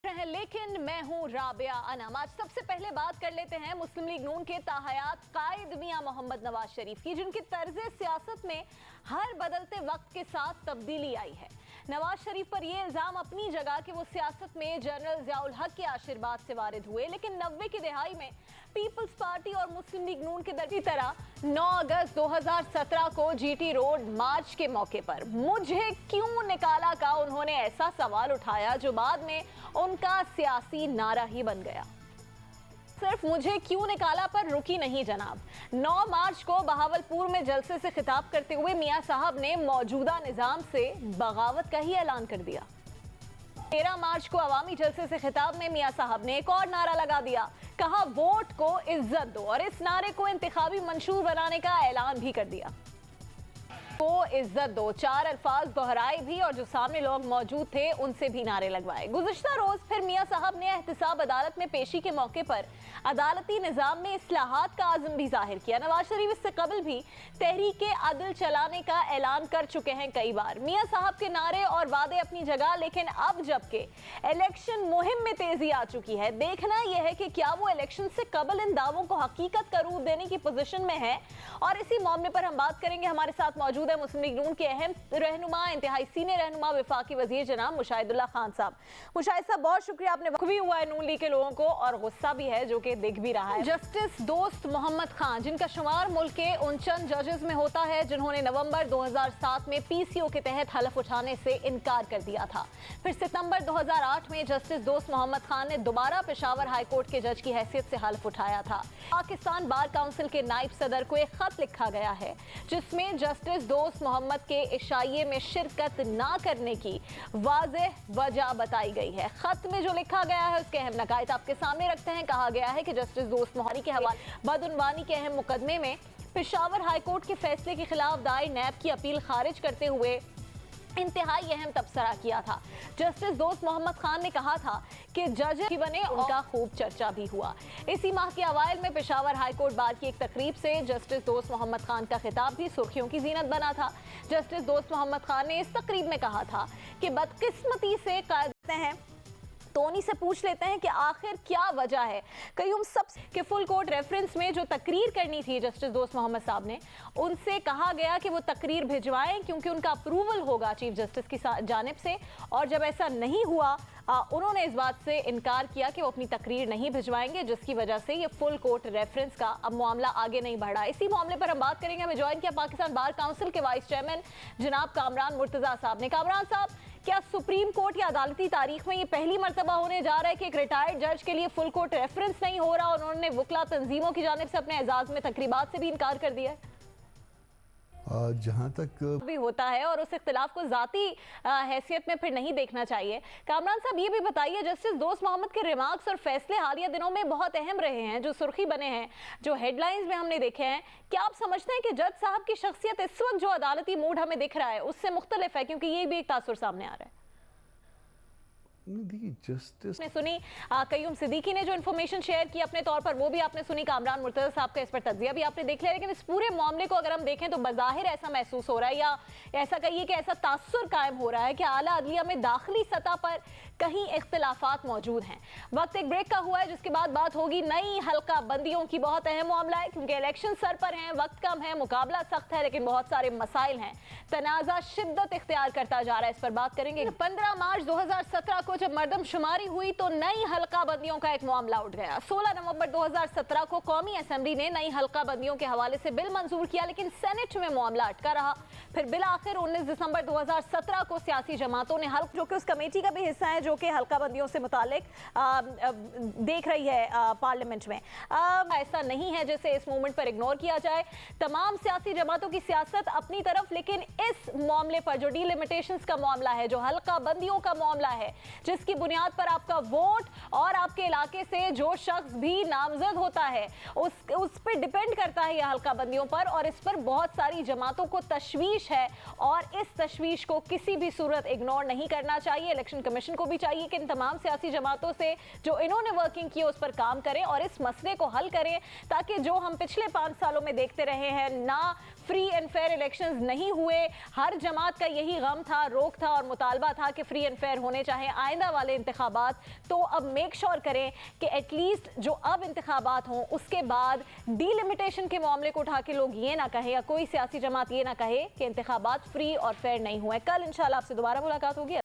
हैं, लेकिन मैं हूं राबिया अनम। आज सबसे पहले बात कर लेते हैं मुस्लिम लीग नून के ताहयात कायद मियां मोहम्मद नवाज शरीफ की, जिनकी तर्ज सियासत में हर बदलते वक्त के साथ तब्दीली आई है। नवाज शरीफ पर यह इल्जाम अपनी जगह कि वो सियासत में जनरल ज़ियाउल हक के आशीर्वाद से वारिद हुए, लेकिन 90 की दिहाई में पीपल्स पार्टी और मुस्लिम लीग नून के दर की तरह 9 अगस्त 2017 को जीटी रोड मार्च के मौके पर मुझे क्यों निकाला का उन्होंने ऐसा सवाल उठाया जो बाद में उनका सियासी नारा ही बन गया। सिर्फ मुझे क्यों निकाला पर रुकी नहीं जनाब। 9 मार्च को बहावलपुर में जलसे से खिताब करते हुए मियां साहब ने मौजूदा निजाम से बगावत का ही ऐलान कर दिया। 13 मार्च को अवामी जलसे से खिताब में मियां साहब ने एक और नारा लगा दिया, कहा वोट को इज्जत दो, और इस नारे को इंतखाबी मंशूर बनाने का ऐलान भी कर दिया। को इज्जत दो 4 अल्फाज दोहराए भी और जो सामने लोग मौजूद थे उनसे भी नारे लगवाए। गुज़िश्ता रोज फिर मियां साहब ने एहतिसाब अदालत में पेशी के मौके पर अदालती निजाम में इस्लाहात का आज़म भी जाहिर किया। नवाज शरीफ इससे कबल भी तहरीके अदल चलाने का ऐलान कर चुके हैं कई बार। मियां साहब के नारे और वादे अपनी जगह, लेकिन अब जबकि इलेक्शन मुहिम में तेजी आ चुकी है, देखना यह है कि क्या वो इलेक्शन से कबल इन दावों को हकीकत का रूप देने की पोजीशन में है। और इसी मामले पर हम बात करेंगे। हमारे साथ मौजूद है मुस्लिम लीग नून के अहम रहनुमा, इंतहाई सीनियर रहनुमा, वफाकी वजीर जनाब मुशाहिदुल्लाह खान साहब। मुशाहिद साहब, बहुत शुक्रिया, आपने वक्त भी हुआ है नून लीग के लोगों को और गुस्सा भी है जो कि दिख भी रहा है। जस्टिस दोस्त मोहम्मद खान, जिनका शुमार मुल्क के उन चंद जजेस में होता है जिन्होंने नवंबर 2007 में पीसीओ के तहत हलफ उठाने से इनकार कर दिया था। फिर सितंबर 2008 में जस्टिस दोस्त मोहम्मद खान ने दोबारा पेशावर हाईकोर्ट के जज की हैसियत से हलफ उठाया था। पाकिस्तान बार काउंसिल के नायब सदर को एक खत लिखा गया है जिसमें जस्टिस दोस्त मोहम्मद के इशाइये में शिरकत ना करने की वाज़ेह वजह बताई गई है। खत में जो लिखा गया है उसके अहम नकायत आपके सामने रखते हैं। कहा गया है कि जस्टिस दोस्त मोहम्मद के हवाले बदउनवानी के अहम मुकदमे में पेशावर हाईकोर्ट के फैसले के खिलाफ दायर नैब की अपील खारिज करते हुए इंतहाई अहम तबसरा किया था। जस्टिस दोस्त मोहम्मद खान ने कहा था कि जज ही बने, उनका खूब चर्चा भी हुआ। इसी माह के अवाइल में पेशावर हाईकोर्ट बार की एक तकरीब से जस्टिस दोस्त मोहम्मद खान का खिताब भी सुर्खियों की जीनत बना था। जस्टिस दोस्त मोहम्मद खान ने इस तकरीब में कहा था कि बदकिस्मती से कहते हैं तो उन्हीं से पूछ लेते हैं कि आखिर क्या वजह है। कई हम सब के फुल कोर्ट रेफरेंस में जो तकरीर करनी थी जस्टिस दोस्त मोहम्मद साहब ने, उनसे कहा गया कि वो तकरीर भिजवाएं क्योंकि उनका अप्रूवल होगा चीफ जस्टिस की जानिब से, और जब ऐसा नहीं हुआ उन्होंने इस बात से इनकार किया कि वो अपनी तकरीर नहीं भिजवाएंगे, जिसकी वजह से ये फुल कोर्ट रेफरेंस का अब मामला आगे नहीं बढ़ा। इसी मामले पर हम बात करेंगे। हमें ज्वाइन किया पाकिस्तान बार काउंसिल के वाइस चेयरमैन जनाब कामरान मुर्तजा साहब ने। कामरान साहब, क्या सुप्रीम कोर्ट या अदालती तारीख में ये पहली मर्तबा होने जा रहा है कि एक रिटायर्ड जज के लिए फुल कोर्ट रेफरेंस नहीं हो रहा और उन्होंने वकला तंजीमों की जानिब से अपने एजाज में तकरीबात से भी इनकार कर दिया है? जहाँ तक भी होता है और उस इख्तिलाफ को जाती हैसियत में फिर नहीं देखना चाहिए। कामरान साहब, ये भी बताइए, जस्टिस दोस्त मोहम्मद के रिमार्क्स और फैसले हालिया दिनों में बहुत अहम रहे हैं, जो सुर्खी बने हैं, जो हेडलाइंस में हमने देखे हैं। क्या आप समझते हैं कि जज साहब की शख्सियत इस वक्त जो अदालती मूड हमें दिख रहा है उससे मुख्तलिफ है? क्योंकि ये भी एक तासुर सामने आ रहा है। जस्टिस ने सुनी कयूम सिद्दीकी ने जो इन्फॉर्मेशन शेयर की अपने तौर पर, वो भी आपने सुनी। कामरान मुर्तजा साहब का इस पर तज्जिया भी आपने देख लिया। लेकिन इस पूरे मामले को अगर हम देखें तो बज़ाहिर ऐसा महसूस हो रहा है, या ऐसा कहिए कि ऐसा तासुर कायम हो रहा है कि आला अदलिया में दाखिली सतह पर कहीं इख्तिलाफात मौजूद हैं। वक्त एक ब्रेक का हुआ है, जिसके बाद बात होगी नई हल्का बंदियों की। बहुत अहम मामला है क्योंकि इलेक्शन सर पर हैं, वक्त कम है, मुकाबला सख्त है, लेकिन बहुत सारे मसाइल हैं। तनाज़ा शिद्दत इख्तियार करता जा रहा है, इस पर बात करेंगे। 15 मार्च 2017 को जब मरदमशुमारी हुई तो नई हल्का बंदियों का एक मामला उठ गया। 16 नवंबर 2017 को कौमी असेंबली ने नई हल्का बंदियों के हवाले से बिल मंजूर किया, लेकिन सेनेट में मामला अटका रहा। फिर बिल आखिर 19 दिसंबर 2017 को सियासी जमातों ने हल्का, जो कि उस कमेटी का भी हिस्सा है जो कि हल्का बंदियों से मुतालिक देख रही है पार्लियामेंट में। ऐसा नहीं है जैसे इस मूवमेंट पर इग्नोर किया जाए। तमाम सियासी जमातों की सियासत अपनी तरफ, लेकिन इस मामले पर जो डिलिमिटेशंस का मामला है, जो हल्का बंदियों का मामला है, जिसकी बुनियाद पर आपका वोट और आपके इलाके से जो शख्स भी नामजद होता है उस पर डिपेंड करता है यह हल्का बंदियों पर, और इस पर बहुत सारी जमातों को तशवीश है और इस तशवीश को किसी भी सूरत इग्नोर नहीं करना चाहिए। इलेक्शन कमीशन को भी चाहिए कि इन तमाम सियासी जमातों से जो इन्होंने वर्किंग की उस पर काम करें और इस मसले को हल करें, ताकि जो हम पिछले 5 सालों में देखते रहे हैं, ना फ्री एंड फेयर इलेक्शंस नहीं हुए, हर जमात का यही गम था, रोक था और मुतालबा था कि फ्री एंड फेयर होने, चाहे आइंदा वाले इंतखाबात, तो अब मेक श्योर करें कि एटलीस्ट जो अब इंतखाबात हों उसके बाद डीलिमिटेशन के मामले को उठा के लोग ये ना कहे या कोई सियासी जमात ये ना कहे कि इंतखाबात फ्री और फेयर नहीं हुए। कल इंशाल्लाह आपसे दोबारा मुलाकात होगी।